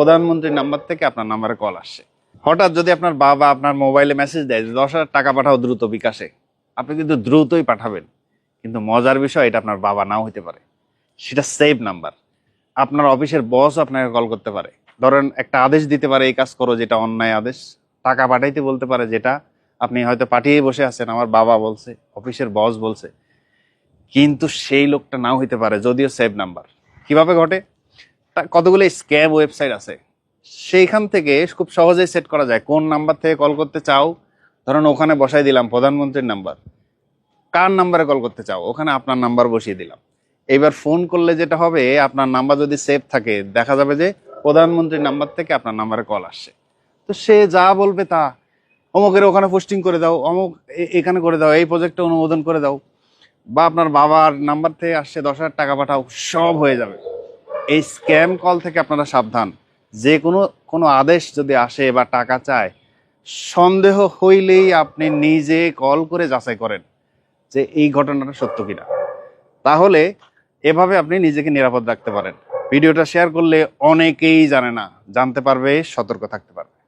প্রধানমন্ত্রীর নাম্বার থেকে আপনার নাম্বারে কল আসছে। হঠাৎ যদি আপনার বাবা আপনার মোবাইলে মেসেজ দেয় যে 10,000 টাকা পাঠাও দ্রুত বিকাশে, আপনি কিন্তু দ্রুতই পাঠাবেন। কিন্তু মজার বিষয়, এটা আপনার বাবা নাও হতে পারে, সেটা সেভ নাম্বার। আপনার অফিসের বস আপনাকে কল করতে পারে, ধরেন একটা আদেশ দিতে পারে এই কাজ করো, যেটা অন্যায় আদেশ। টাকা পাঠাইতে বলতে পারে, যেটা আপনি হয়তো পাঠিয়ে বসে আছেন আমার বাবা বলছে, অফিসের বস বলছে, কিন্তু সেই লোকটা নাও হইতে পারে, যদিও সেভ নাম্বার। কিভাবে ঘটে? কতগুলো স্ক্যাম ওয়েবসাইট আছে, সেইখান থেকে খুব সহজেই সেট করা যায় কোন নাম্বার থেকে কল করতে চাও। ধরেন ওখানে বসাই দিলাম প্রধানমন্ত্রীর নাম্বার, কার নাম্বারে কল করতে চাও ওখানে আপনার নাম্বার বসিয়ে দিলাম। এইবার ফোন করলে যেটা হবে, আপনার নাম্বার যদি সেভ থাকে, দেখা যাবে যে প্রধানমন্ত্রীর নাম্বার থেকে আপনার নাম্বারে কল আসছে। তো সে যা বলবে তা, অমুকের ওখানে পোস্টিং করে দাও, অমুক এখানে করে দাও, এই প্রজেক্টে অনুমোদন করে দাও, বা আপনার বাবার নাম্বার থেকে আসছে 10,000 টাকা পাঠাও, সব হয়ে যাবে। এই স্ক্যাম কল থেকে আপনারা সাবধান। যে কোনো আদেশ যদি আসে বা টাকা চায়, সন্দেহ হইলেই আপনি নিজে কল করে যাচাই করেন যে এই ঘটনাটা সত্য কিনা। তাহলে এভাবে আপনি নিজেকে নিরাপদ রাখতে পারেন। ভিডিওটা শেয়ার করলে অনেকেই জানে না, জানতে পারবে, সতর্ক থাকতে পারবে।